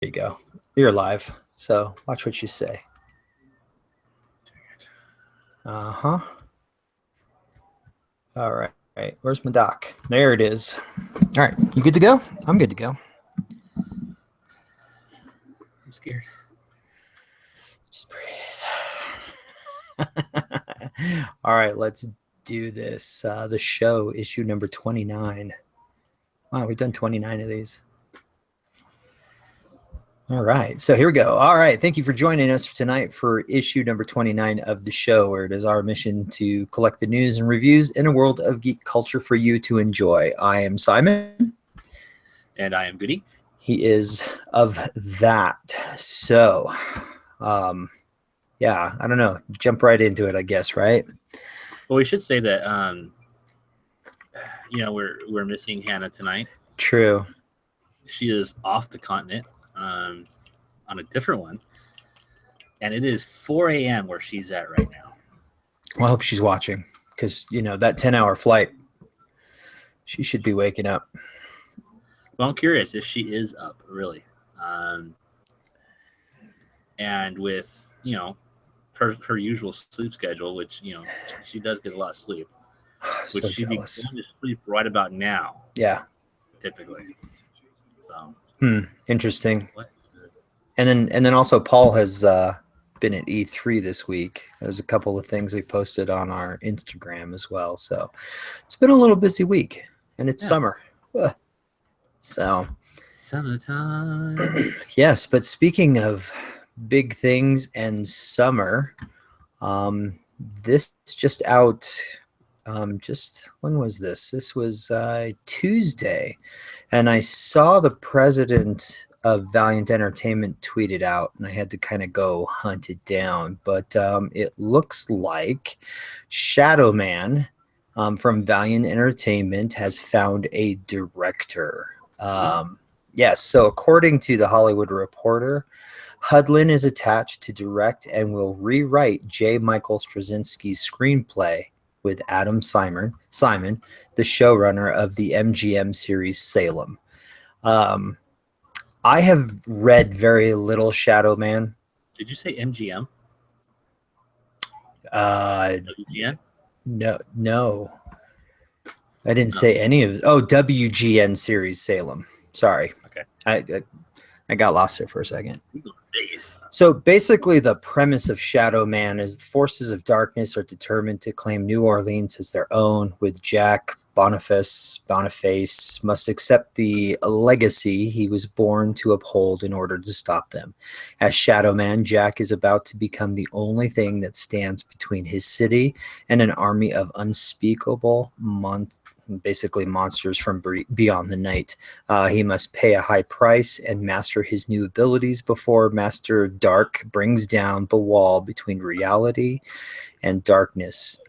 you go. You're live, so watch what you say. Uh-huh. All right. Where's my doc? There it is. All right. You good to go? I'm good to go. I'm scared. Just breathe. All right. Let's do this. The show, issue number 29. Wow, we've done 29 of these. All right, so here we go. All right, thank you for joining us tonight for issue number 29 of the show, where it is our mission to collect the news and reviews in a world of geek culture for you to enjoy. I am Simon. And I am Goody. He is of that. So, yeah, I don't know. Jump right into it, I guess, right? Well, we should say that, we're missing Hannah tonight. True. She is off the continent. On a different one, and it is 4 a.m. where she's at right now. Well, I hope she's watching, because that 10-hour flight, she should be waking up. Well, I'm curious if she is up, really. And with her usual sleep schedule, which she does get a lot of sleep, which she'd be going to sleep right about now. Yeah, typically. So. Interesting. And then also Paul has been at E3 this week. There's a couple of things he posted on our Instagram as well. So it's been a little busy week, and it's summer. So summertime. Yes, but speaking of big things and summer, this just out. When was this? This was Tuesday. And I saw the president of Valiant Entertainment tweet it out, and I had to kind of go hunt it down. But it looks like Shadow Man from Valiant Entertainment has found a director. Yes, so according to the Hollywood Reporter, Hudlin is attached to direct and will rewrite J. Michael Straczynski's screenplay with Adam Simon, the showrunner of the MGM series Salem. I have read very little Shadow Man. Did you say MGM? WGN? No. I didn't say any of. WGN series Salem. Sorry. Okay. I got lost there for a second. So basically the premise of Shadow Man is the forces of darkness are determined to claim New Orleans as their own, with Jack Boniface must accept the legacy he was born to uphold in order to stop them. As Shadow Man, Jack is about to become the only thing that stands between his city and an army of unspeakable monsters from beyond the night. He must pay a high price and master his new abilities before Master Dark brings down the wall between reality and darkness.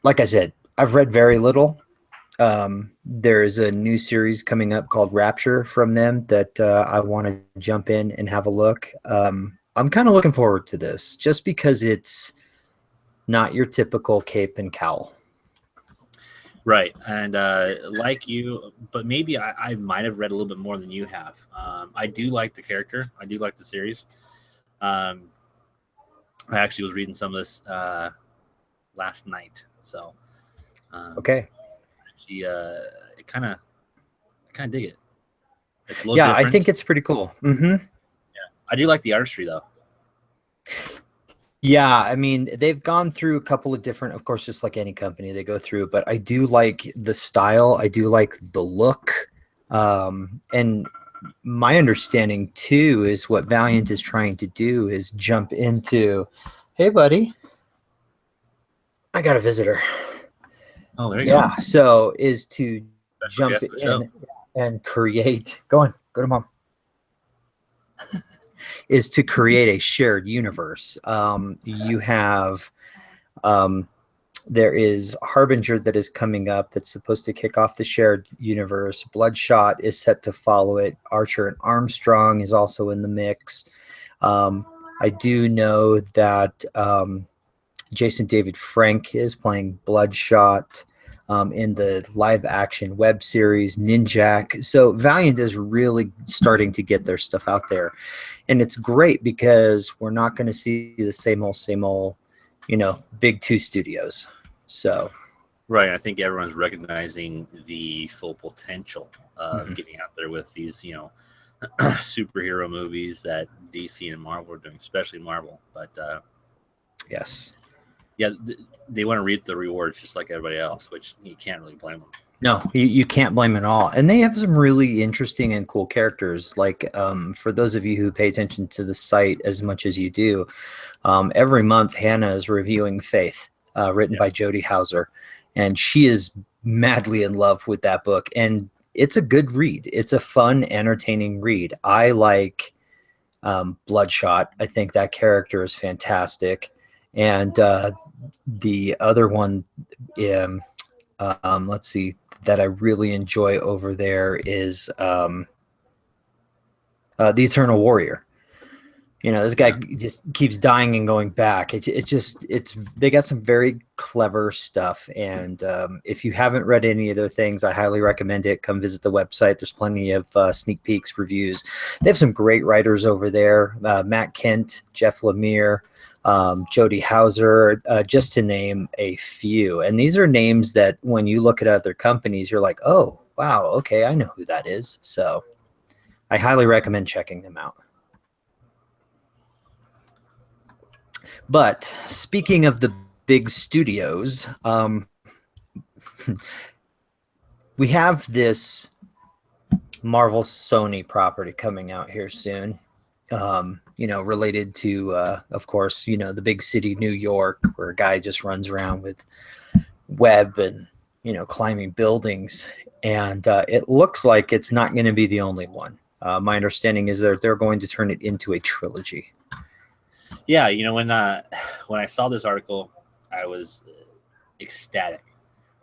Like I said, I've read very little. There's a new series coming up called Rapture from them that I want to jump in and have a look. I'm kind of looking forward to this just because it's not your typical cape and cowl. Right. And like you, but maybe I might have read a little bit more than you have. I do like the character. I do like the series. I actually was reading some of this last night. So okay. Actually, I kind of dig it. It's a little different. I think it's pretty cool. Yeah. I do like the artistry though. Yeah, I mean, they've gone through a couple of different, of course, just like any company they go through, but I do like the style. I do like the look. And my understanding too is what Valiant is trying to do is jump into, hey buddy, I got a visitor. Oh, there you go. So is to jump in and create, go to mom. Is to create a shared universe. You have, there is Harbinger that is coming up that's supposed to kick off the shared universe. Bloodshot is set to follow it. Archer and Armstrong is also in the mix. I do know that Jason David Frank is playing Bloodshot. in the live action web series Ninjak. So Valiant is really starting to get their stuff out there, and it's great because we're not going to see the same old, big two studios. So Right. I think everyone's recognizing the full potential of mhm. getting out there with these, superhero movies that DC and Marvel are doing, especially Marvel. But Yes. yeah, they want to reap the rewards just like everybody else, which you can't really blame them. No, you can't blame it all. And they have some really interesting and cool characters. Like, for those of you who pay attention to the site as much as you do, every month Hannah is reviewing Faith, written Yeah. by Jodie Hauser. And she is madly in love with that book. And it's a good read. It's a fun, entertaining read. I like Bloodshot. I think that character is fantastic. And the other one, um, let's see, that I really enjoy over there is the Eternal Warrior. This guy Yeah. just keeps dying and going back. It's they got some very clever stuff. And if you haven't read any of their things, I highly recommend it. Come visit the website. There's plenty of sneak peeks, reviews. They have some great writers over there. Matt Kent, Jeff Lemire, Jodie Hauser, just to name a few. And these are names that when you look at other companies, you're like, oh, wow, okay, I know who that is. So I highly recommend checking them out. But speaking of the big studios, we have this Marvel Sony property coming out here soon. Related to, of course, the big city, New York, where a guy just runs around with web and, climbing buildings. And it looks like it's not going to be the only one. My understanding is that they're going to turn it into a trilogy. Yeah. When I saw this article, I was ecstatic.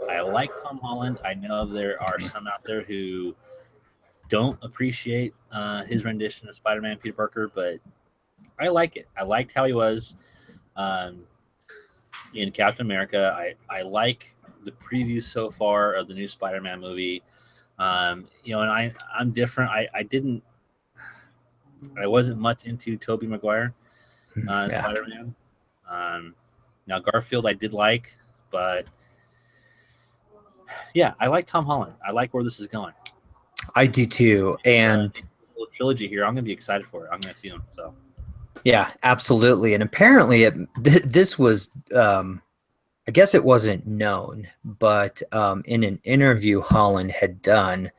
I like Tom Holland. I know there are some out there who don't appreciate his rendition of Spider-Man Peter Parker, but I like it. I liked how he was um, in Captain America. I like the preview so far of the new Spider-Man movie. And I'm different. I wasn't much into Tobey Maguire Yeah, Spider-Man. Um, Now Garfield I did like, but yeah, I like Tom Holland. I like where this is going. I do too. And Little trilogy here. I'm gonna be excited for it. I'm gonna see them. So yeah, absolutely. And apparently, this was, I guess it wasn't known, but in an interview Holland had done,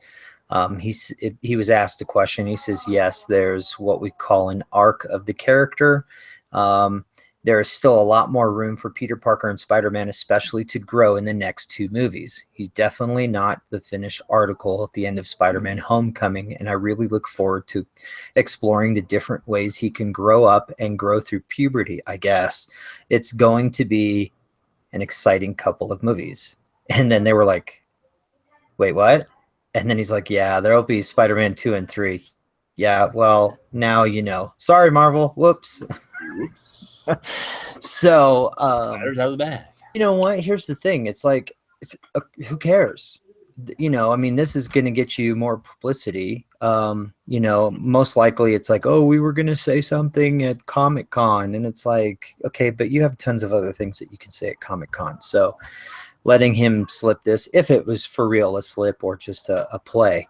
he was asked a question. He says, yes, there's what we call an arc of the character. Um, there is still a lot more room for Peter Parker and Spider-Man, especially to grow in the next two movies. He's definitely not the finished article at the end of Spider-Man Homecoming, and I really look forward to exploring the different ways he can grow up and grow through puberty, I guess. It's going to be an exciting couple of movies. And then they were like, wait, what? And then he's like, yeah, there'll be Spider-Man 2 and 3. Yeah, well, now you know. Sorry, Marvel. Whoops. whoops. So, Spiders out of the bag. you know what? Here's the thing. It's like, who cares? I mean, this is going to get you more publicity. Most likely it's like, oh, we were going to say something at Comic-Con. And it's like, okay, but you have tons of other things that you can say at Comic-Con. So letting him slip this, if it was for real, a slip or just a play,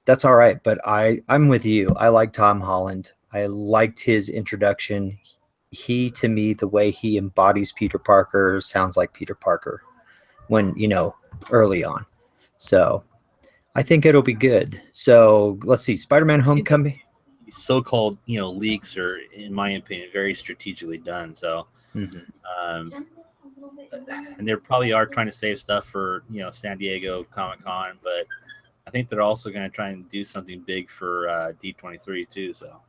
that's all right. But I'm with you. I like Tom Holland. I liked his introduction. He, to me, the way he embodies Peter Parker sounds like Peter Parker when, early on. So I think it'll be good. So let's see, Spider-Man Homecoming. So-called, leaks are, in my opinion, very strategically done. So, um, and they probably are trying to save stuff for San Diego Comic-Con, but I think they're also going to try and do something big for D23 too. So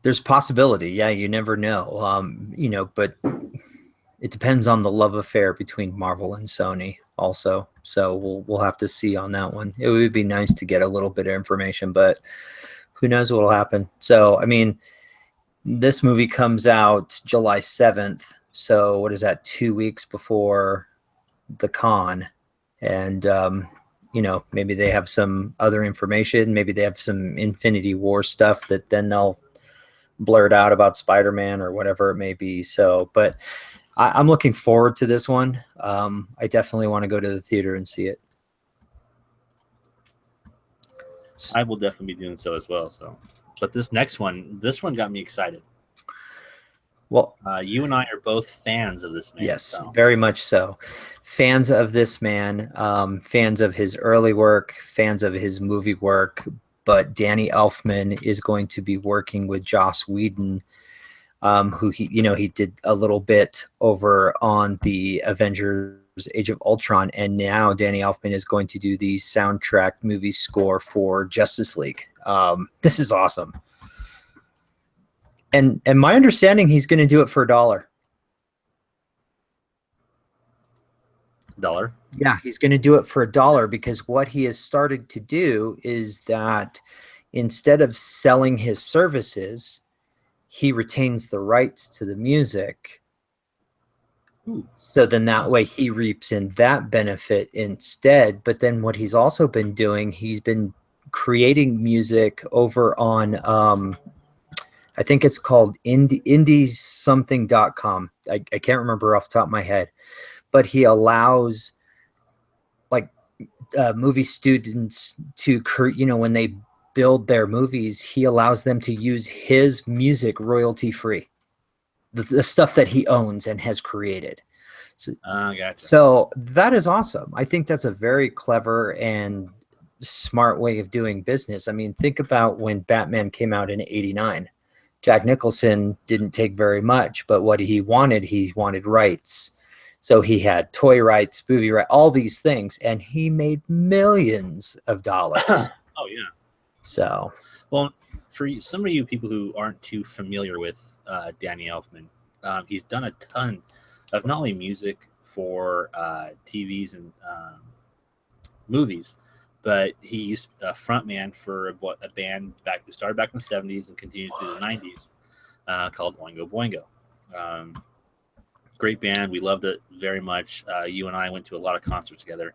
There's possibility. Yeah, you never know. But it depends on the love affair between Marvel and Sony also. So we'll have to see on that one. It would be nice to get a little bit of information, but who knows what'll happen. So, I mean, this movie comes out July 7th. So what is that, 2 weeks before the con, and maybe they have some other information. Maybe they have some Infinity War stuff that then they'll blurt out about Spider-Man or whatever it may be. So, but I'm looking forward to this one. I definitely want to go to the theater and see it. I will definitely be doing so as well. So, but this one got me excited. Well, you and I are both fans of this man. Yes, so. very much so. Fans of this man, fans of his early work, fans of his movie work. But Danny Elfman is going to be working with Joss Whedon, who he did a little bit over on the Avengers Age of Ultron, and now Danny Elfman is going to do the soundtrack movie score for Justice League. This is awesome. And my understanding, he's going to do it for $1. $1? Yeah, he's going to do it for $1, because what he has started to do is that instead of selling his services, he retains the rights to the music. Ooh. So then that way he reaps in that benefit instead. But then what he's also been doing, he's been creating music over on I think it's called indiesomething.com. I can't remember off the top of my head, but he allows like movie students to when they build their movies, he allows them to use his music royalty free, the stuff that he owns and has created. Gotcha. So that is awesome. I think that's a very clever and smart way of doing business. I mean, think about when Batman came out in '89. Jack Nicholson didn't take very much, but what he wanted rights. So he had toy rights, movie rights, all these things, and he made millions of dollars. Oh yeah. So, well, for some of you people who aren't too familiar with Danny Elfman, he's done a ton of not only music for TVs and movies, but he used a frontman for a band who started back in the '70s and continued through the '90s called Oingo Boingo. Great band. We loved it very much. You and I went to a lot of concerts together.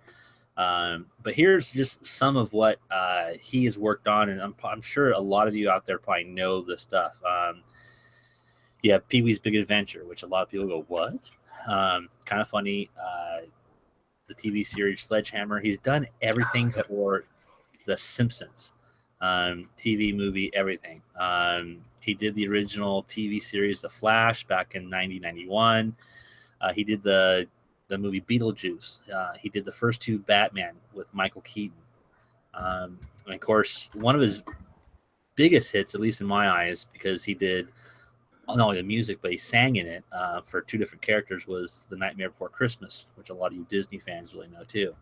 But here's just some of what he has worked on, and I'm sure a lot of you out there probably know this stuff. Yeah, Pee-wee's Big Adventure, which a lot of people go, what? Kind of funny. The TV series Sledgehammer. He's done everything for The Simpsons. TV, movie, everything. He did the original TV series The Flash back in 1991. He did the movie Beetlejuice. He did the first two Batman with Michael Keaton. And of course, one of his biggest hits, at least in my eyes, because he did not only the music, but he sang in it for two different characters, was The Nightmare Before Christmas, which a lot of you Disney fans really know too.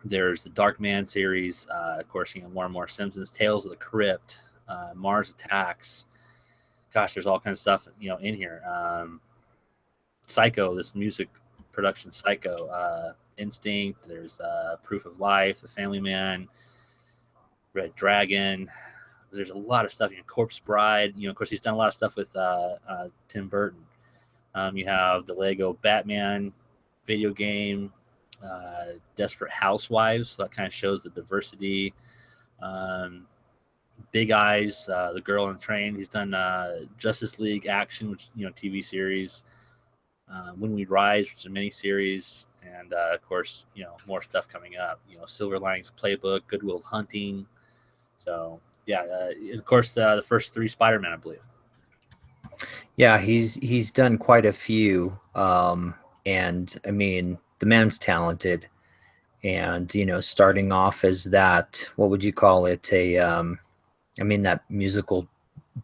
There's the Dark Man series, of course, more and more Simpsons, Tales of the Crypt, Mars Attacks. Gosh, there's all kinds of stuff in here. Psycho, this music production Psycho, Instinct. There's Proof of Life, The Family Man, Red Dragon. There's a lot of stuff. Corpse Bride. Of course, he's done a lot of stuff with Tim Burton. You have the Lego Batman video game, Desperate Housewives. So that kind of shows the diversity. Big Eyes, The Girl on the Train. He's done Justice League Action, which TV series. When We Rise, which is a miniseries, and of course, more stuff coming up. Silver Linings Playbook, Good Will Hunting. So yeah, of course, the first three Spider-Man, I believe. Yeah, he's done quite a few, and I mean, the man's talented, and starting off as that, what would you call it? That musical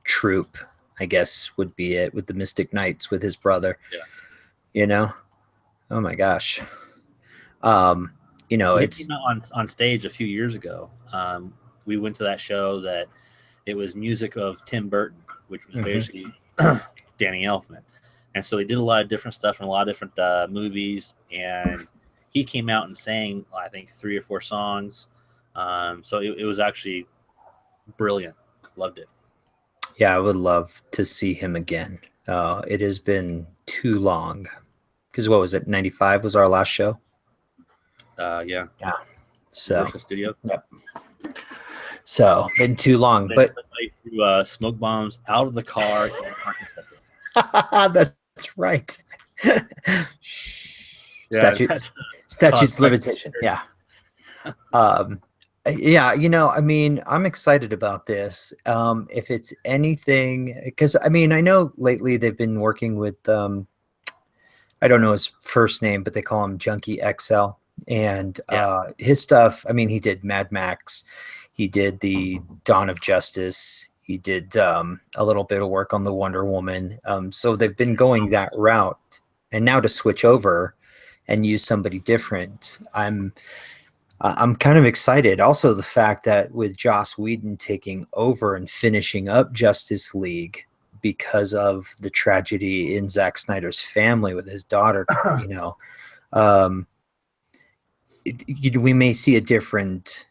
troupe, I guess, would be it, with the Mystic Knights with his brother. Yeah. Oh my gosh. He came out on stage a few years ago. We went to that show that it was music of Tim Burton, which was basically Danny Elfman. And so they did a lot of different stuff in a lot of different movies. And he came out and sang, I think, 3 or 4 songs. So it was actually brilliant. Loved it. Yeah, I would love to see him again. It has been too long because what was it, 95 was our last show. Yeah. Yeah. So Universal Studios. yep. So been too long, Then but somebody threw smoke bombs out of the car in the parking structure. that's right. Yeah, that's Statutes caused quite some limitation. Yeah. Yeah, I mean, I'm excited about this. If it's anything, because I mean, I know lately they've been working with I don't know his first name, but they call him Junkie XL. And his stuff, I mean, he did Mad Max, he did the Dawn of Justice, he did a little bit of work on the Wonder Woman. So they've been going that route. And now to switch over and use somebody different, I'm kind of excited. Also, the fact that with Joss Whedon taking over and finishing up Justice League because of the tragedy in Zack Snyder's family with his daughter, um, we may see a different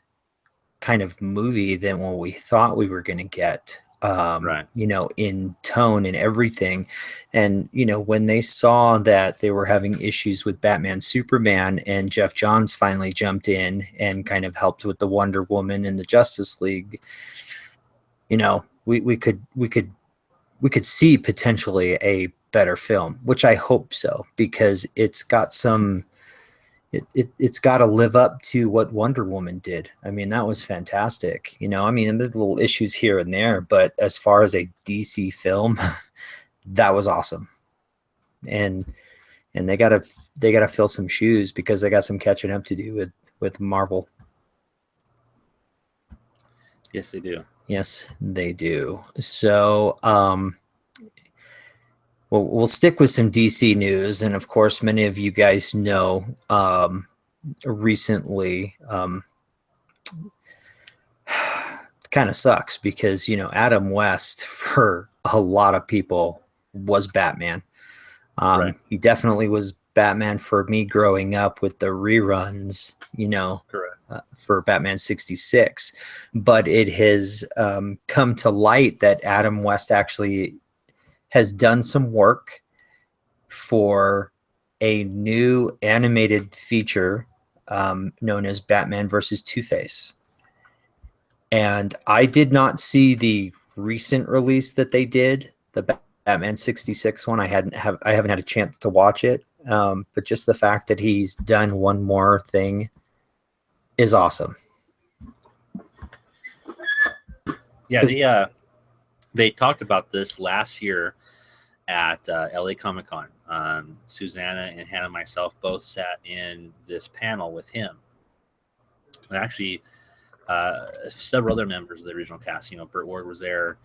kind of movie than what we thought we were going to get. Right. In tone and everything. And, when they saw that they were having issues with Batman, Superman, and Jeff Johns finally jumped in and kind of helped with the Wonder Woman and the Justice League, we could see potentially a better film, which I hope so, because it's got it's got to live up to what Wonder Woman did. I mean, that was fantastic. I mean, and there's little issues here and there, but as far as a DC film, that was awesome. And they gotta fill some shoes because they got some catching up to do with Marvel. Yes, they do. Yes, they do. So, we'll stick with some DC news, and of course, many of you guys know recently kind of sucks because Adam West for a lot of people was Batman. Right. He definitely was Batman for me growing up with the reruns, Correct. for Batman 66. But it has come to light that Adam West actually has done some work for a new animated feature known as Batman versus Two-Face. And I did not see the recent release that they did, the Batman 66 one. I haven't had a chance to watch it. But just the fact that he's done one more thing is awesome. Yeah, they talked about this last year at LA Comic Con. Susanna and Hannah and myself both sat in this panel with him. And actually, several other members of the original cast. Burt Ward was there.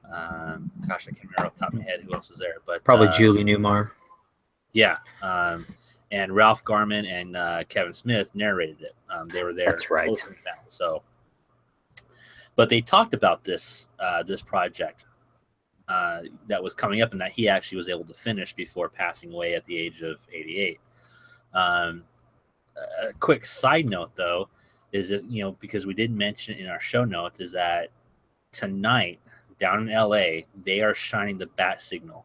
Gosh, I can't remember off the top of my head who else was there. But probably Julie Newmar. Yeah. And Ralph Garman and Kevin Smith narrated it. They were there. That's right. So, but they talked about this project that was coming up and that he actually was able to finish before passing away at the age of 88. A quick side note, though, is that, because we did mention in our show notes, is that tonight down in LA, they are shining the bat signal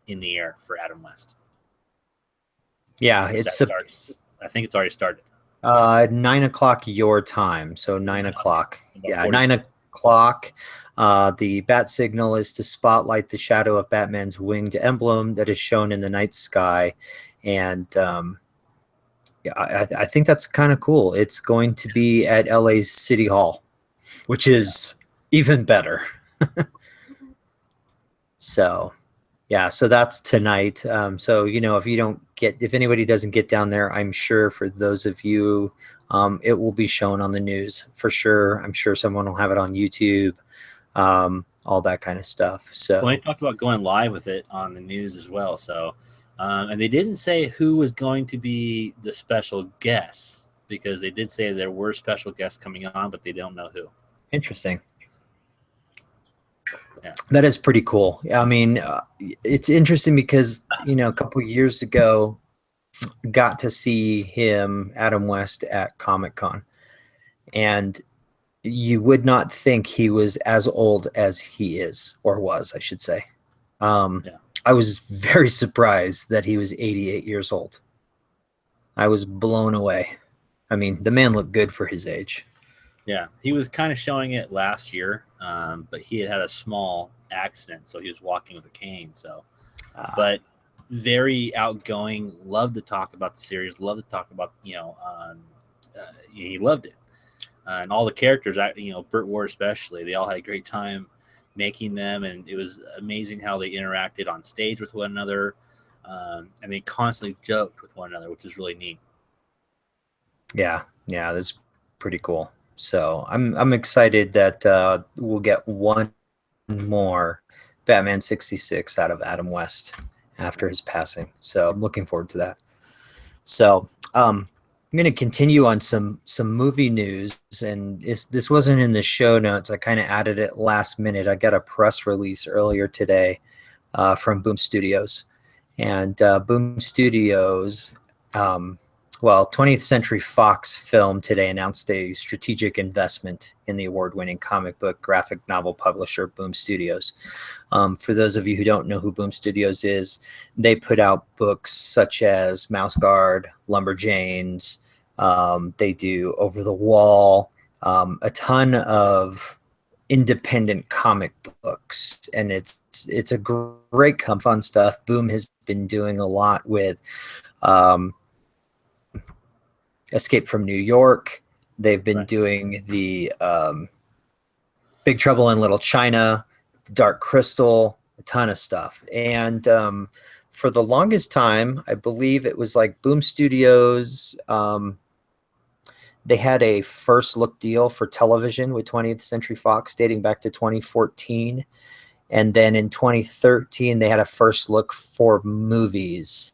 in the air for Adam West. Yeah, I think it's already started. 9:00 your time, so 9:00. Yeah, 9:00. The bat signal is to spotlight the shadow of Batman's winged emblem that is shown in the night sky, and I think that's kind of cool. It's going to be at LA's City Hall, which is even better. So, yeah, so that's tonight. So, if anybody doesn't get down there, I'm sure for those of you, it will be shown on the news for sure. I'm sure someone will have it on YouTube, all that kind of stuff. So, well, they talked about going live with it on the news as well. So, and they didn't say who was going to be the special guests, because they did say there were special guests coming on, but they don't know who. Interesting. Yeah. That is pretty cool. I mean, it's interesting because, a couple years ago, got to see him, Adam West, at Comic-Con. And you would not think he was as old as he is, or was, I should say. I was very surprised that he was 88 years old. I was blown away. I mean, the man looked good for his age. Yeah, he was kind of showing it last year, but he had a small accident, so he was walking with a cane. So, Uh, but very outgoing. Loved to talk about the series. Loved to talk about he loved it, and all the characters. Burt Ward especially. They all had a great time making them, and it was amazing how they interacted on stage with one another, and they constantly joked with one another, which is really neat. yeah, that's pretty cool. So I'm excited that we'll get one more Batman 66 out of Adam West after his passing. So I'm looking forward to that. So I'm going to continue on some movie news, and this wasn't in the show notes. I kind of added it last minute. I got a press release earlier today from Boom Studios, and Boom Studios. Well, 20th Century Fox Film today announced a strategic investment in the award-winning comic book graphic novel publisher Boom Studios. For those of you who don't know who Boom Studios is, they put out books such as Mouse Guard, Lumberjanes. They do Over the Wall, a ton of independent comic books, and it's a great fun stuff. Boom has been doing a lot with Escape from New York. They've been Right. doing the Big Trouble in Little China, Dark Crystal, a ton of stuff. And for the longest time, I believe it was like Boom Studios. They had a first look deal for television with 20th Century Fox dating back to 2014. And then in 2013, they had a first look for movies.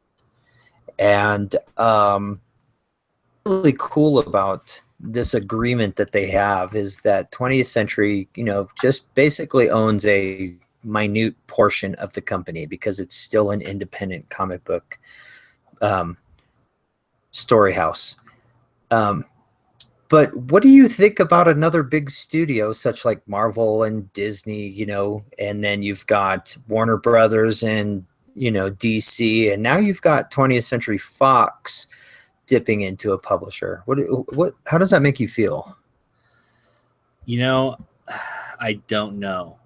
And really cool about this agreement that they have is that 20th Century, just basically owns a minute portion of the company because it's still an independent comic book story house. But what do you think about another big studio such like Marvel and Disney, and then you've got Warner Brothers and, DC, and now you've got 20th Century Fox dipping into a publisher? How does that make you feel? I don't know.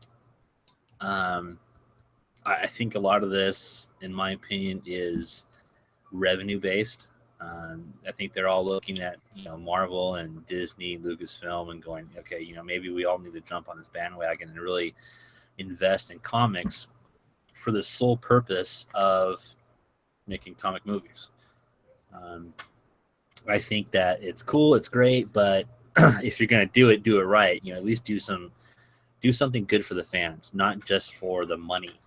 I think a lot of this, in my opinion, is revenue based. I think they're all looking at Marvel and Disney, Lucasfilm, and going, okay, maybe we all need to jump on this bandwagon and really invest in comics for the sole purpose of making comic movies. I think that it's cool, it's great, but if you're going to do it right. At least do something good for the fans, not just for the money.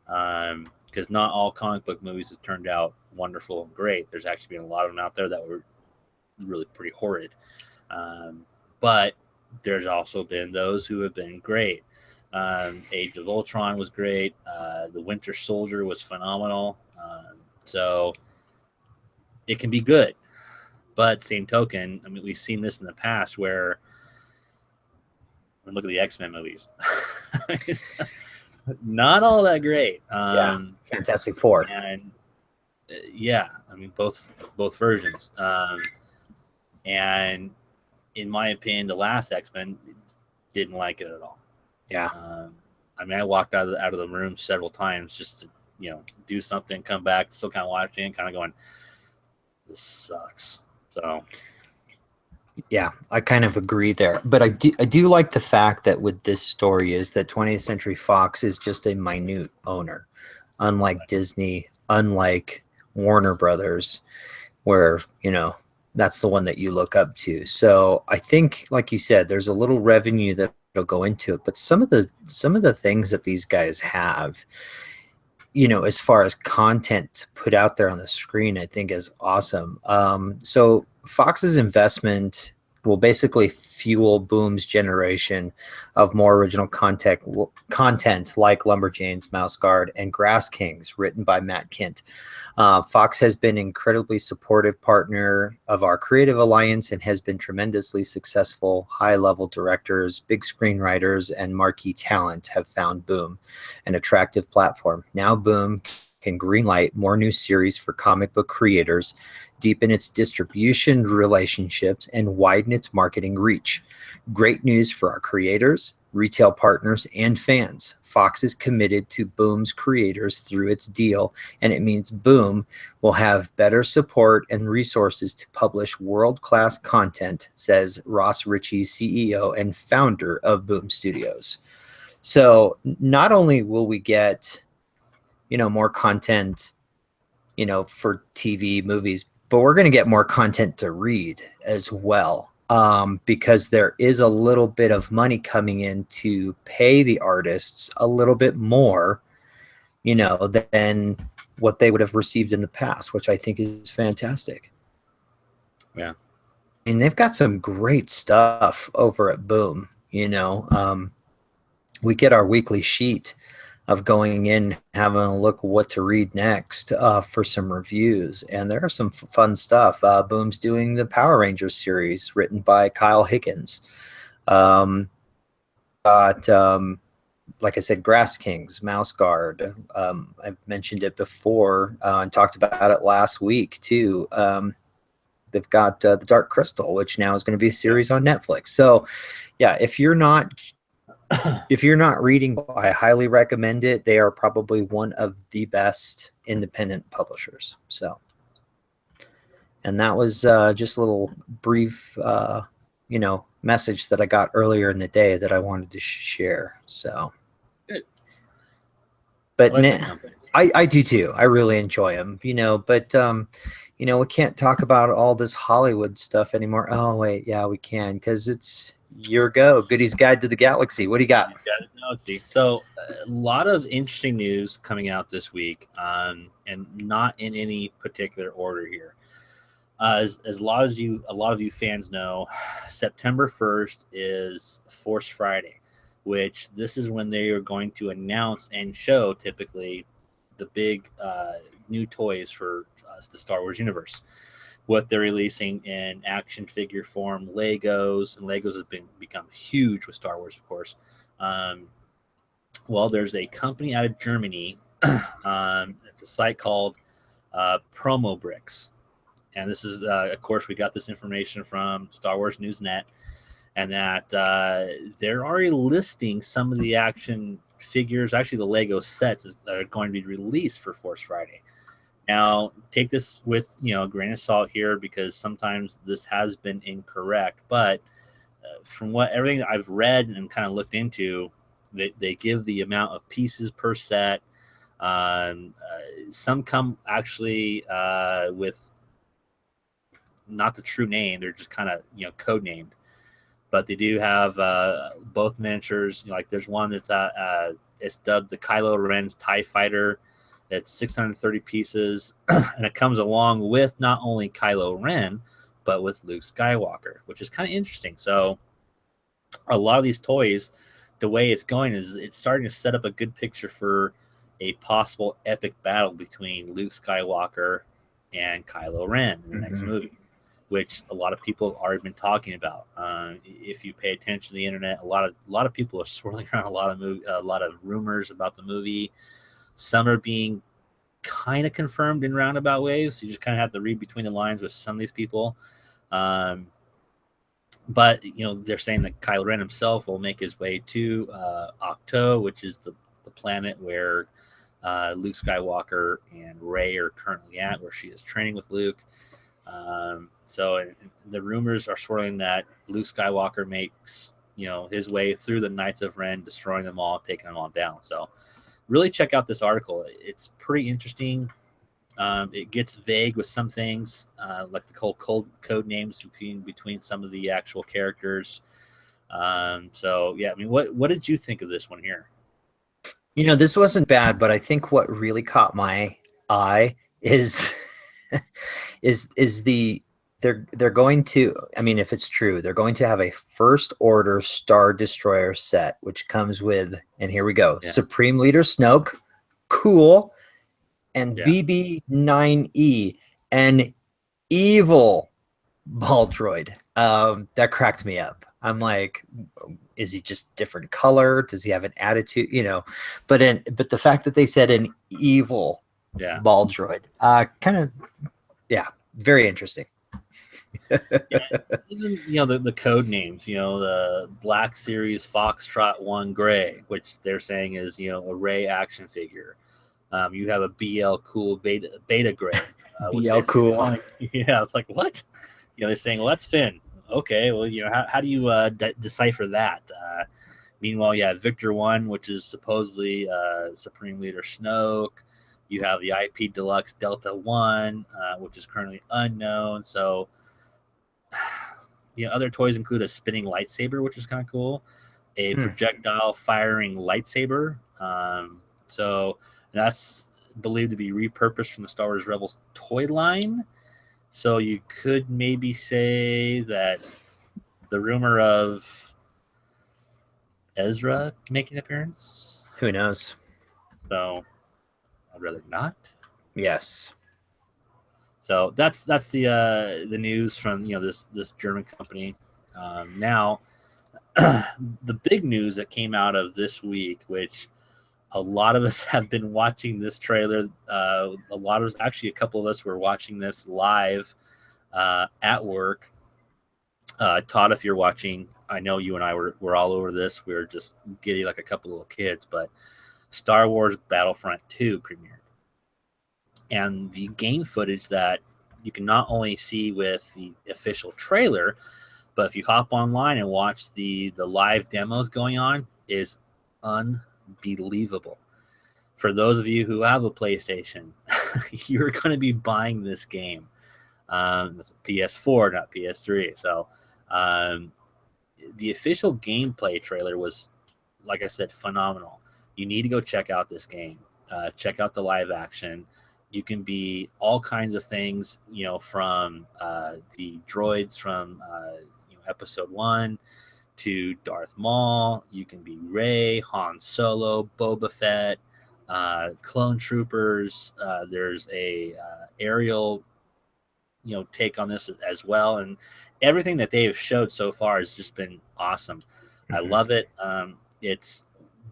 Because not all comic book movies have turned out wonderful and great. There's actually been a lot of them out there that were really pretty horrid. But there's also been those who have been great. Age of Ultron was great. The Winter Soldier was phenomenal. So it can be good. But same token, I mean, we've seen this in the past where, look at the X-Men movies. Not all that great. Fantastic Four. And yeah, I mean both versions. And in my opinion, the last X-Men didn't like it at all. Yeah. I mean, I walked out of the room several times just to do something, come back, still kind of watching it, kind of going, this sucks. So yeah, I kind of agree there. But I do like the fact that with this story is that 20th Century Fox is just a minute owner, unlike Disney, unlike Warner Brothers, where, that's the one that you look up to. So I think, like you said, there's a little revenue that'll go into it. But some of the things that these guys have, as far as content to put out there on the screen, I think is awesome. So Fox's investment will basically fuel Boom's generation of more original content like Lumberjanes, Mouse Guard, and Grass Kings, written by Matt Kint. Fox has been an incredibly supportive partner of our creative alliance and has been tremendously successful. High-level directors, big screenwriters, and marquee talent have found Boom an attractive platform. Now Boom can greenlight more new series for comic book creators, deepen its distribution relationships, and widen its marketing reach. Great news for our creators, retail partners, and fans. Fox is committed to Boom's creators through its deal, and it means Boom will have better support and resources to publish world-class content, says Ross Ritchie, CEO and founder of Boom Studios. So not only will we get, more content, for TV, movies, but we're going to get more content to read as well. Because there is a little bit of money coming in to pay the artists a little bit more, than what they would have received in the past, which I think is fantastic. Yeah. And they've got some great stuff over at Boom. We get our weekly sheet of going in, having a look what to read next for some reviews. And there are some fun stuff. Boom's doing the Power Rangers series written by Kyle Higgins. Got, like I said, Grass Kings, Mouse Guard. I've mentioned it before and talked about it last week too. They've got the Dark Crystal, which now is going to be a series on Netflix. So yeah, if you're not reading, I highly recommend it. They are probably one of the best independent publishers. So, and that was just a little brief, message that I got earlier in the day that I wanted to share. So, good. But I do too. I really enjoy them, but we can't talk about all this Hollywood stuff anymore. Oh wait, yeah, we can, because it's your go. Goody's Guide to the Galaxy. What do you got? So a lot of interesting news coming out this week, and not in any particular order here. As a lot of you fans know, September 1st is Force Friday, which this is when they are going to announce and show typically the big new toys for the Star Wars universe. What they're releasing in action figure form, Legos, and Legos has become huge with Star Wars, of course. Well, there's a company out of Germany. It's a site called Promo Bricks. And this is, of course, we got this information from Star Wars Newsnet, and that they're already listing some of the action figures, actually the Lego sets that are going to be released for Force Friday. Now, take this with a grain of salt here, because sometimes this has been incorrect. But from everything I've read and kind of looked into, they give the amount of pieces per set. Some come actually with not the true name; they're just kind of code named. But they do have both miniatures. Like there's one that's it's dubbed the Kylo Ren's TIE Fighter. It's 630 pieces, and it comes along with not only Kylo Ren, but with Luke Skywalker, which is kind of interesting. So a lot of these toys, the way it's going is it's starting to set up a good picture for a possible epic battle between Luke Skywalker and Kylo Ren in the next movie, which a lot of people have already been talking about. If you pay attention to the internet, a lot of people are swirling around a lot of rumors about the movie. Some are being kind of confirmed in roundabout ways. You just kind of have to read between the lines with some of these people. But they're saying that Kylo Ren himself will make his way to Octo, which is the planet where Luke Skywalker and Rey are currently at, where she is training with Luke. So the rumors are swirling that Luke Skywalker makes his way through the Knights of Ren, destroying them all, taking them all down. So really check out this article. It's pretty interesting. It gets vague with some things, like the whole code names between some of the actual characters. So yeah, I mean, what did you think of this one here? This wasn't bad, but I think what really caught my eye is is the they're going to, I mean, if it's true, they're going to have a first order Star Destroyer set, which comes with, and here we go, Yeah. Supreme Leader Snoke, cool, and Yeah. BB-9E, an evil ball droid. That cracked me up. I'm like, is he just different color? Does he have an attitude? You know, but the fact that they said an evil Yeah. ball droid, kind of, yeah, very interesting. Yeah. Even the code names, the Black Series Foxtrot 1 Gray, which they're saying is a Ray action figure. You have a BL Cool Beta Gray, which BL is cool. funny. Yeah, it's like, what? They're saying, well, that's Finn. Okay, well, how do you decipher that? Meanwhile, you have Victor 1, which is supposedly Supreme Leader Snoke. You have the IP Deluxe Delta 1, which is currently unknown. So, other toys include a spinning lightsaber, which is kind of cool, a projectile firing lightsaber. So that's believed to be repurposed from the Star Wars Rebels toy line. So you could maybe say that the rumor of Ezra making an appearance. Who knows? So I'd rather not. Yes. So that's the news from this German company. Now, the big news that came out of this week, which a lot of us have been watching this trailer. A lot of us, actually, a couple of us were watching this live at work. Todd, if you're watching, I know you and I were all over this. We were just giddy like a couple little kids. But Star Wars Battlefront 2 premiered, and the game footage that you can not only see with the official trailer, but if you hop online and watch the live demos going on, is unbelievable. For those of you who have a PlayStation, you're going to be buying this game. It's a PS4, not PS3. So the official gameplay trailer was, like I said, phenomenal. You need to go check out this game. Check out the live action. You can be all kinds of things, from the droids from Episode 1 to Darth Maul. You can be Rey, Han Solo, Boba Fett, clone troopers. There's a aerial take on this as well, and everything that they've showed so far has just been awesome. I love it. It's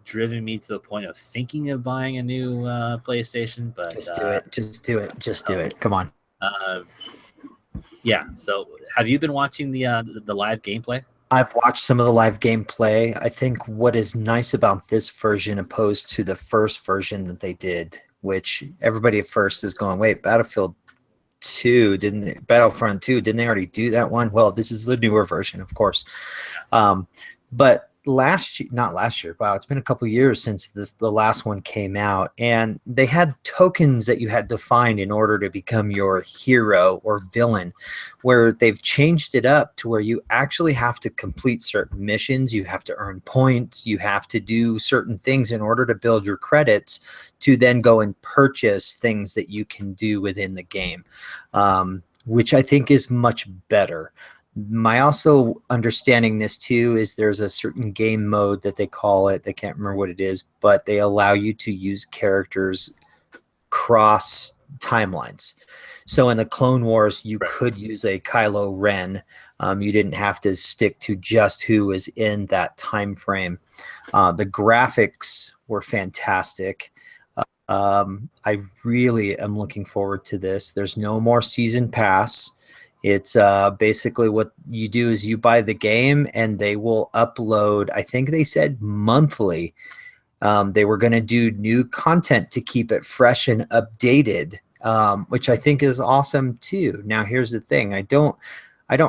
driven me to the point of thinking of buying a new PlayStation, but just do it. Come on. Yeah. So have you been watching the live gameplay? I've watched some of the live gameplay. I think what is nice about this version opposed to the first version that they did, which everybody at first is going, wait, Battlefront 2, didn't they already do that one? Well, this is the newer version, of course. But not last year, wow, it's been a couple years since the last one came out, and they had tokens that you had to find in order to become your hero or villain, where they've changed it up to where you actually have to complete certain missions, you have to earn points, you have to do certain things in order to build your credits to then go and purchase things that you can do within the game, which I think is much better. My also understanding this too is there's a certain game mode that they call it. I can't remember what it is, but they allow you to use characters cross timelines. So in the Clone Wars, you could use a Kylo Ren. You didn't have to stick to just who was in that time frame. The graphics were fantastic. I really am looking forward to this. There's no more season pass. It's basically what you do is you buy the game and they will upload, I think they said monthly. They were going to do new content to keep it fresh and updated, which I think is awesome too. Now, here's the thing. I don't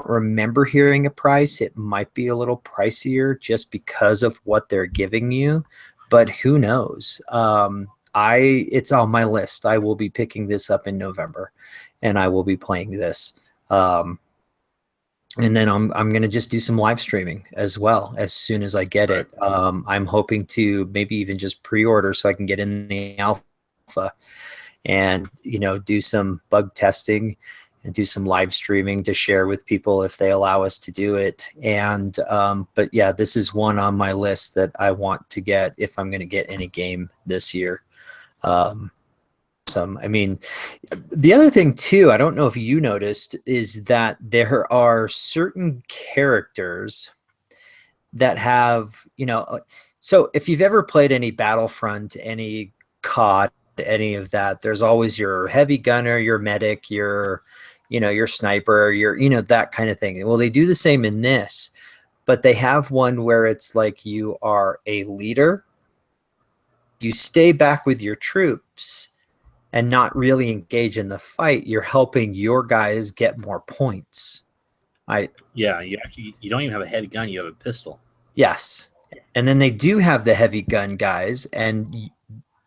remember hearing a price. It might be a little pricier just because of what they're giving you, but who knows? It's on my list. I will be picking this up in November and I will be playing this. And then I'm going to just do some live streaming as well as soon as I get it. I'm hoping to maybe even just pre-order so I can get in the alpha and, do some bug testing and do some live streaming to share with people if they allow us to do it. And but yeah, this is one on my list that I want to get if I'm going to get any game this year. I mean, the other thing too, I don't know if you noticed, is that there are certain characters that have, so if you've ever played any Battlefront, any COD, any of that, there's always your heavy gunner, your medic, your sniper, that kind of thing. Well, they do the same in this, but they have one where it's like you are a leader, you stay back with your troops and not really engage in the fight. You're helping your guys get more points. Yeah, you don't even have a heavy gun, you have a pistol. Yes. And then they do have the heavy gun guys. And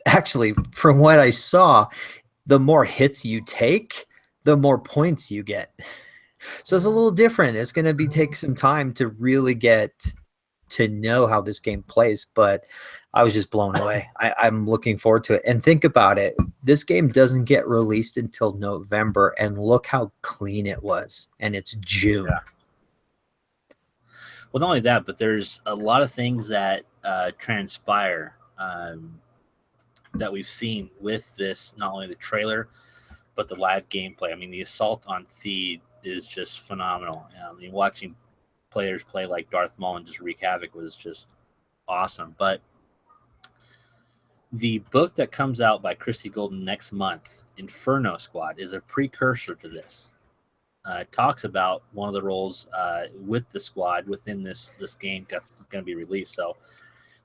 actually, from what I saw, the more hits you take, the more points you get. So it's a little different. It's going to take some time to really get to know how this game plays, but I was just blown away. I'm looking forward to it. And think about it. This game doesn't get released until November, and look how clean it was. And it's June. Yeah. Well, not only that, but there's a lot of things that transpire that we've seen with this, not only the trailer, but the live gameplay. I mean, the assault on Theed is just phenomenal. I mean, watching players play like Darth Maul and just wreak havoc was just awesome. But the book that comes out by Christy Golden next month, Inferno Squad, is a precursor to this. It talks about one of the roles with the squad within this game that's going to be released. So,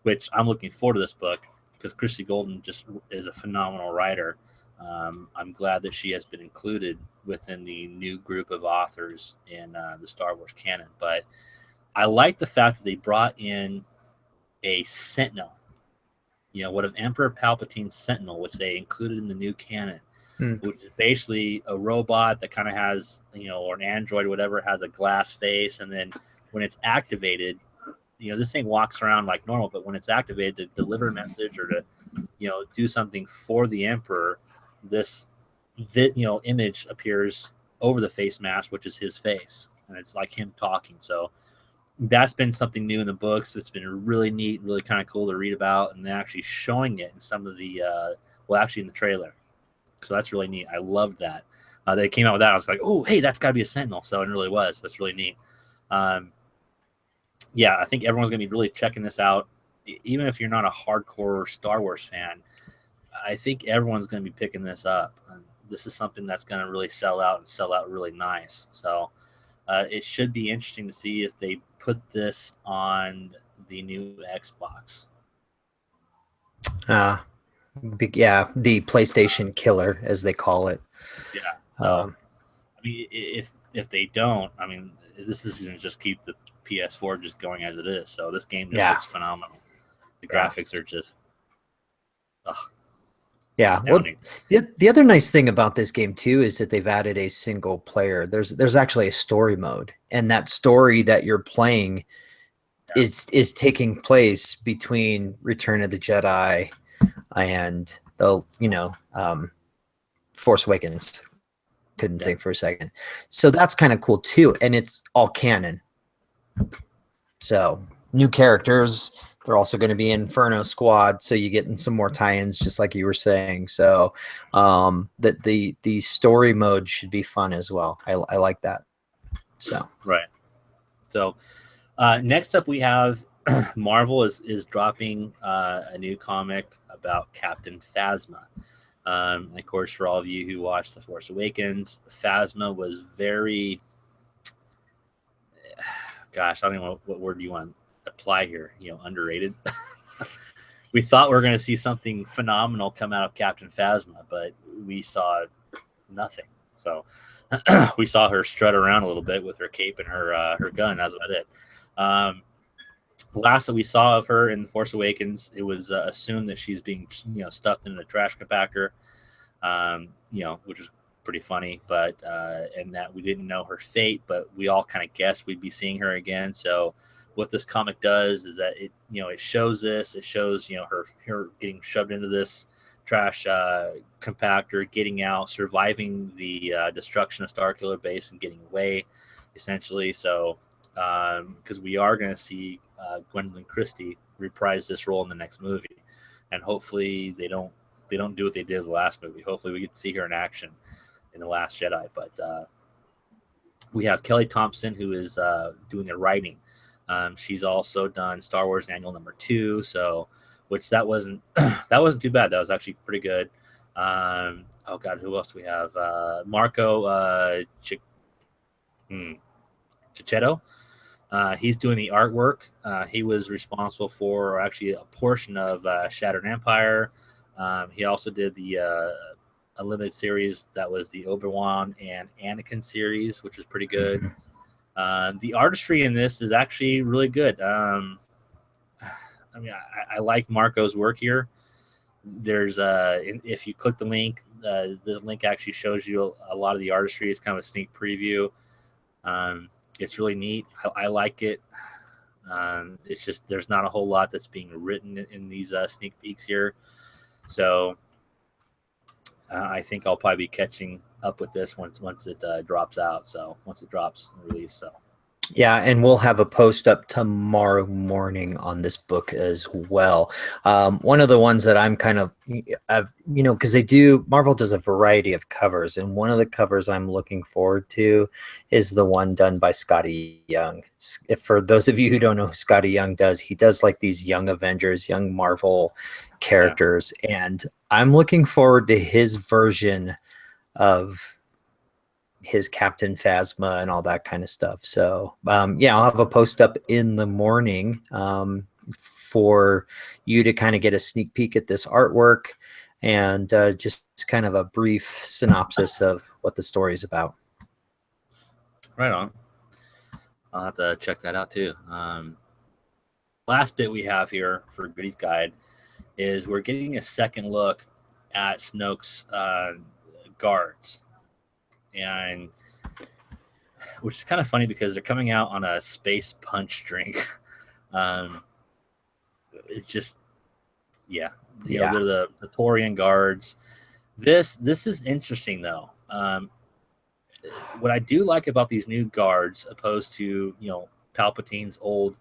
which I'm looking forward to this book because Christy Golden just is a phenomenal writer. I'm glad that she has been included within the new group of authors in the Star Wars canon. But I like the fact that they brought in a Sentinel. What of Emperor Palpatine's Sentinel, which they included in the new canon, which is basically a robot that kind of has, or an android, whatever, has a glass face. And then when it's activated, this thing walks around like normal, but when it's activated to deliver a message or to, do something for the Emperor, this, image appears over the face mask, which is his face. And it's like him talking. So that's been something new in the books. It's been really neat, really kind of cool to read about, and they're actually showing it in some of the, actually in the trailer. So that's really neat. I loved that. They came out with that. I was like, oh, hey, that's got to be a Sentinel. So it really was. So it's really neat. Yeah, I think everyone's going to be really checking this out. Even if you're not a hardcore Star Wars fan, I think everyone's going to be picking this up. And this is something that's going to really sell out and sell out really nice. So it should be interesting to see if they put this on the new Xbox. Yeah, the PlayStation killer, as they call it. Yeah. I mean, if they don't, I mean, this is going to just keep the PS4 just going as it is. So this game just looks phenomenal. The graphics are just, yeah. Well, the other nice thing about this game too is that they've added a single player. There's actually a story mode, and that story that you're playing is taking place between Return of the Jedi and the Force Awakens. Couldn't think for a second. So that's kind of cool too, and it's all canon. So new characters. They're also going to be Inferno Squad, so you get in some more tie-ins, just like you were saying. So that the story mode should be fun as well. I like that. So right. So next up, we have Marvel is dropping a new comic about Captain Phasma. Of course, for all of you who watched The Force Awakens, Phasma was very, gosh, I don't know what word you want to apply here. Underrated. We thought we were going to see something phenomenal come out of Captain Phasma, but we saw nothing. So we saw her strut around a little bit with her cape and her gun. That's about it. Last that we saw of her in The Force Awakens, it was assumed that she's being stuffed in a trash compactor, which is pretty funny, but and that we didn't know her fate, but we all kind of guessed we'd be seeing her again. So what this comic does is that it shows her getting shoved into this compactor, getting out, surviving the destruction of Starkiller Base and getting away, essentially. So, because we are going to see Gwendolyn Christie reprise this role in the next movie, and hopefully they don't do what they did in the last movie. Hopefully we get to see her in action in The Last Jedi. But we have Kelly Thompson, who is doing the writing. She's also done Star Wars Annual #2, so which that wasn't that wasn't too bad. That was actually pretty good. Oh God, who else do we have? Marco Cicchetto. He's doing the artwork. He was responsible for actually a portion of Shattered Empire. He also did the a limited series that was the Obi-Wan and Anakin series, which was pretty good. The artistry in this is actually really good. I mean, I like Marco's work here. There's if you click the link actually shows you a lot of the artistry. It's kind of a sneak preview. It's really neat. I like it. It's just there's not a whole lot that's being written in these sneak peeks here. So I think I'll probably be catching up with this once it drops out. So once it drops and release. So yeah, and we'll have a post up tomorrow morning on this book as well. One of the ones that I'm kind of, because Marvel does a variety of covers, and one of the covers I'm looking forward to is the one done by Scotty Young. If for those of you who don't know who Scotty Young does, he does like these young Avengers, young Marvel characters, and I'm looking forward to his version of his Captain Phasma and all that kind of stuff. So I'll have a post up in the morning for you to kind of get a sneak peek at this artwork and just kind of a brief synopsis of what the story is about. Right on. I'll have to check that out too. Last bit we have here for Goody's Guide is we're getting a second look at Snokes guards, and which is kind of funny because they're coming out on a space punch drink. It's just they're the Torian guards. This is interesting though. What I do like about these new guards, opposed to Palpatine's old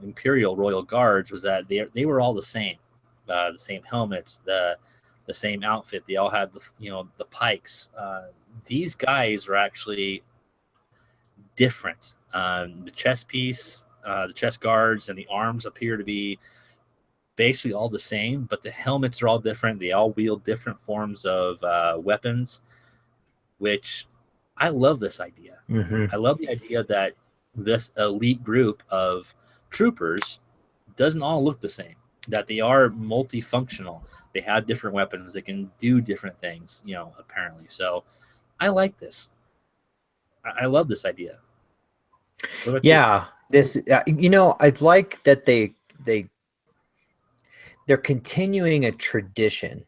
Imperial Royal Guards, was that they were all the same helmets, the same outfit. They all had the pikes. These guys are actually different. The chest piece, the chest guards, and the arms appear to be basically all the same, but the helmets are all different. They all wield different forms of weapons, which I love this idea. Mm-hmm. I love the idea that this elite group of troopers doesn't all look the same, that they are multifunctional. They have different weapons. They can do different things, apparently. So I like this. I love this idea. Yeah, this, I'd like that they're continuing a tradition.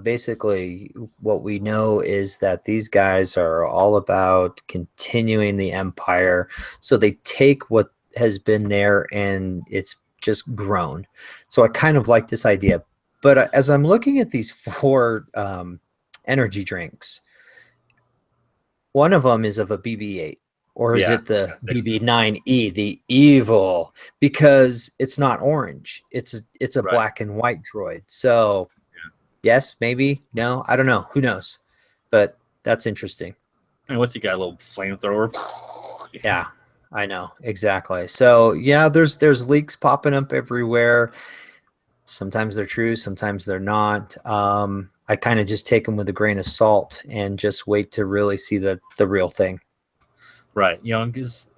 Basically what we know is that these guys are all about continuing the empire. So they take what has been there and it's just grown. So I kind of like this idea. But as I'm looking at these 4 energy drinks, one of them is of a BB-8. Or is it the BB-9E, the evil? Because it's not orange. It's a black and white droid. So yes, maybe, no, I don't know. Who knows? But that's interesting. And what's he got? A little flamethrower? Yeah, I know. Exactly. So yeah, there's leaks popping up everywhere. Sometimes they're true, sometimes they're not. I kind of just take them with a grain of salt and just wait to really see the real thing. Right. Because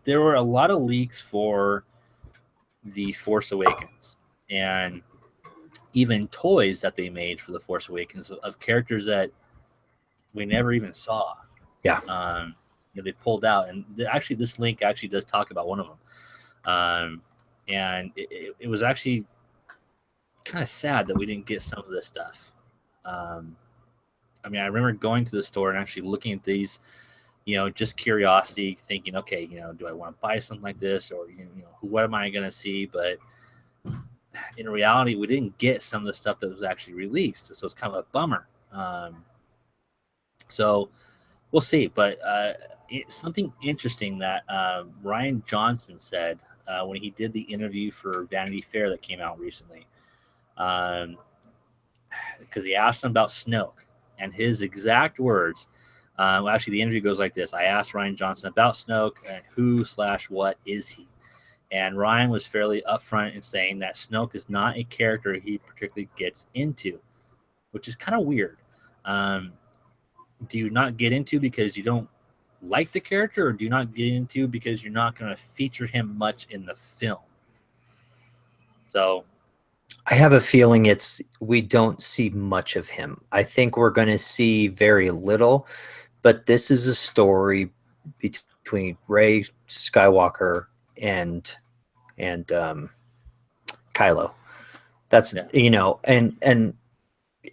there were a lot of leaks for The Force Awakens and even toys that they made for The Force Awakens of characters that we never even saw. Yeah. They pulled out. And actually, this link actually does talk about one of them. And it was actually kind of sad that we didn't get some of this stuff. I remember going to the store and actually looking at these, just curiosity, thinking, okay, do I want to buy something like this, or what am I going to see? But in reality, we didn't get some of the stuff that was actually released, so it's kind of a bummer. So we'll see. But something interesting that Ryan Johnson said when he did the interview for Vanity Fair that came out recently, because he asked him about Snoke, and his exact words. Actually, the interview goes like this: I asked Ryan Johnson about Snoke, and who/what is he? And Ryan was fairly upfront in saying that Snoke is not a character he particularly gets into, which is kind of weird. Um, do you not get into because you don't like the character, or do you not get into because you're not going to feature him much in the film? So I have a feeling we don't see much of him. I think we're going to see very little, but this is a story between Rey Skywalker and Kylo. That's yeah, and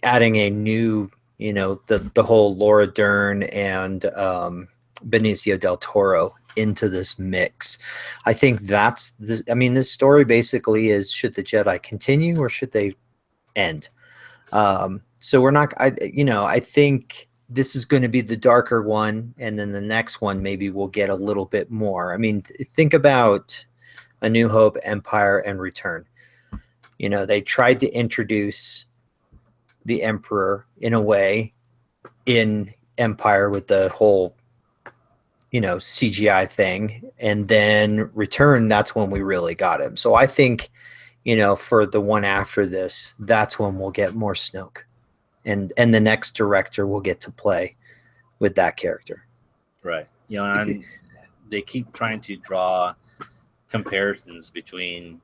adding a new, the whole Laura Dern and Benicio del Toro into this mix. I think that's this. I mean, this story basically is: should the Jedi continue or should they end? So we're not. I think this is going to be the darker one, and then the next one maybe we'll get a little bit more. I mean, think about A New Hope, Empire, and Return. They tried to introduce the Emperor in a way in Empire with the whole CGI thing, and then Return, that's when we really got him. So I think for the one after this, that's when we'll get more Snoke, and the next director will get to play with that character. right. And they keep trying to draw comparisons between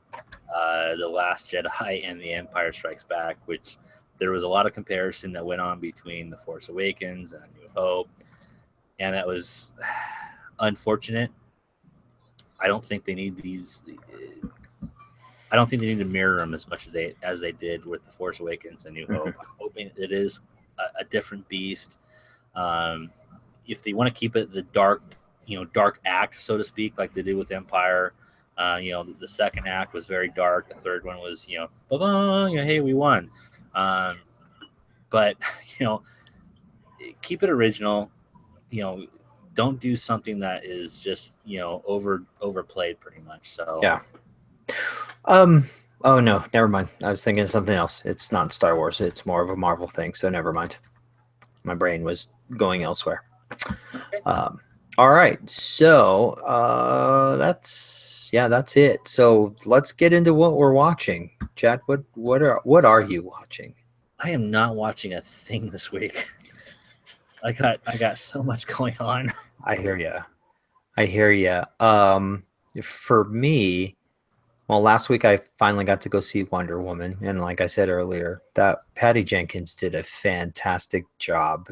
the Last Jedi and The Empire Strikes Back, which there was a lot of comparison that went on between The Force Awakens and A New Hope, and that was unfortunate. I don't think they need these. I don't think they need to mirror them as much as they did with The Force Awakens and New Hope. Mhm. I'm hoping it is a different beast. Um, if they want to keep it the dark act, so to speak, like they did with Empire. The second act was very dark. The third one was, hey, we won. But you know, keep it original. You know, don't do something that is just overplayed pretty much. So Yeah. Oh no, never mind. I was thinking of something else. It's not Star Wars. It's more of a Marvel thing. So never mind. My brain was going elsewhere. okay. Um, all right, so that's it. So let's get into what we're watching. Chad, what are you watching? I am not watching a thing this week. I got so much going on. I hear you. I hear you. For me, well, last week I finally got to go see Wonder Woman, and like I said earlier, that Patty Jenkins did a fantastic job.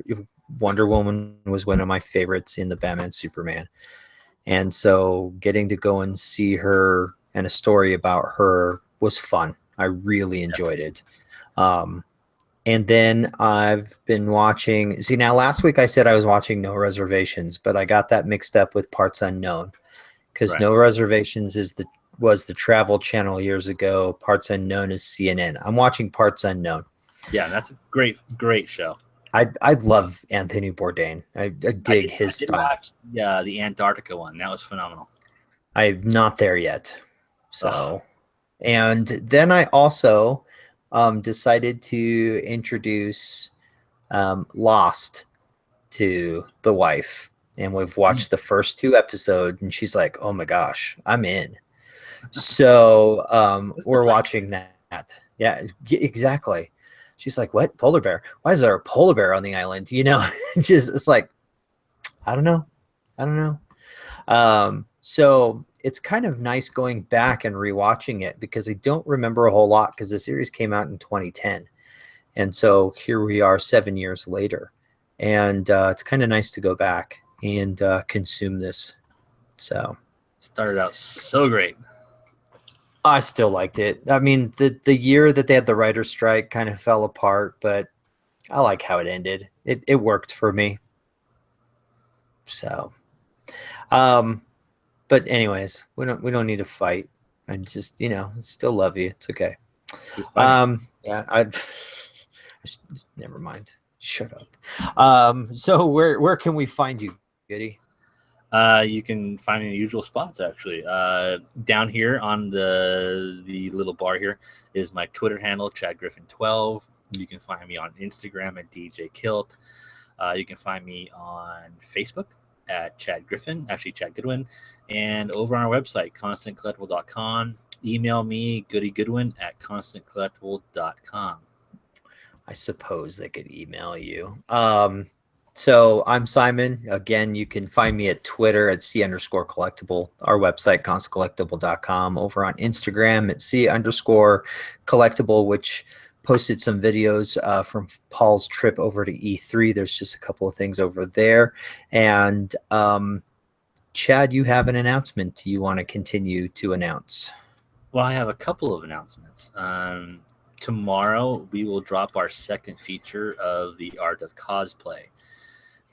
Wonder Woman was one of my favorites in the Batman Superman. And so getting to go and see her and a story about her was fun. I really enjoyed it. Um, and then I've been watching. See, now last week I said I was watching No Reservations, but I got that mixed up with Parts Unknown because Right. No Reservations was the Travel Channel years ago. Parts Unknown is CNN. I'm watching Parts Unknown. Yeah, that's a great show. I love Anthony Bourdain. I dig I his did style. watch the Antarctica one. That was phenomenal. I'm not there yet. Oh, So, and then I also decided to introduce Lost to the wife. And we've watched the first two episodes, and she's like, oh my gosh, I'm in. So what's the we're like? watching that. Yeah, exactly. She's like, what? Polar bear? Why is there a polar bear on the island? Just it's like, I don't know. I don't know. So it's kind of nice going back and rewatching it because I don't remember a whole lot because the series came out in 2010. And so here we are 7 years later. And it's kind of nice to go back and consume this. So Started out so great. I still liked it. I mean, the year that they had the writer's strike kind of fell apart, but I like how it ended. It worked for me. So, um, but anyways, we don't need to fight. I just still love you. It's okay. Yeah, never mind. Shut up. So where can we find you, Goody? You can find me in the usual spots, actually. Down here on the little bar here is my Twitter handle, Chad Griffin 12. You can find me on Instagram at DJ Kilt. You can find me on Facebook at Chad Griffin, actually Chad Goodwin, and over on our website, constantcollectible.com. Email me, goodygoodwin@constantcollectible.com. I suppose they could email you. So I'm Simon. Again, you can find me at Twitter at C_collectible, our website, constantcollectible.com, over on Instagram at C_collectible, which posted some videos from Paul's trip over to E3. There's just a couple of things over there. And Chad, you have an announcement you want to continue to announce. Well, I have a couple of announcements. Tomorrow, we will drop our second feature of the Art of Cosplay.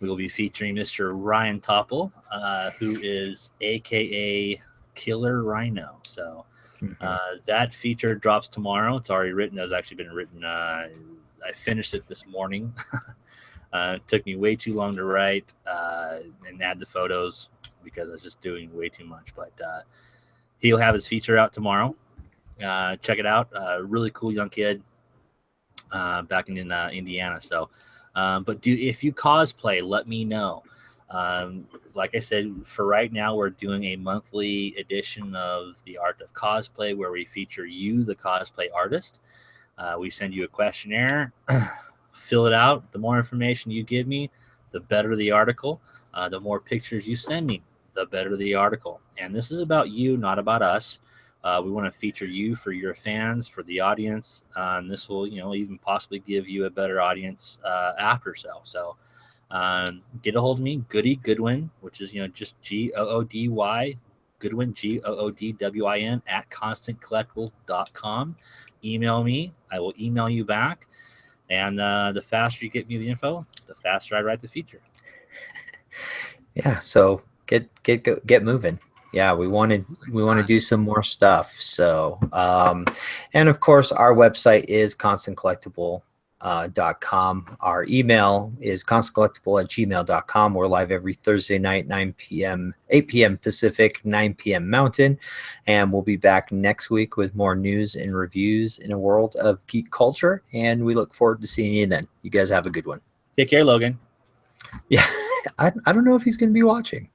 We will be featuring Mr. Ryan Topple, who is AKA Killer Rhino. So that feature drops tomorrow. It's already written. It's actually been written. I finished it this morning. It took me way too long to write and add the photos because I was just doing way too much. But he'll have his feature out tomorrow. Check it out. Really cool young kid back in Indiana. So, but if you cosplay, let me know. Like I said, for right now, we're doing a monthly edition of the Art of Cosplay where we feature you, the cosplay artist. We send you a questionnaire, fill it out. The more information you give me, the better the article. The more pictures you send me, the better the article. And this is about you, not about us. We want to feature you for your fans, for the audience. And this will, even possibly give you a better audience after so. So get a hold of me, Goody Goodwin, which is, just Goody, Goodwin, GOODWIN at constantcollectible.com. Email me. I will email you back. And the faster you get me the info, the faster I write the feature. Yeah. So get moving. Yeah, we want to do some more stuff. So, and of course, our website is constantcollectible.com. Our email is constantcollectible@gmail.com. We're live every Thursday night, 9 p.m., 8 p.m. Pacific, 9 p.m. Mountain. And we'll be back next week with more news and reviews in a world of geek culture. And we look forward to seeing you then. You guys have a good one. Take care, Logan. Yeah, I don't know if he's going to be watching.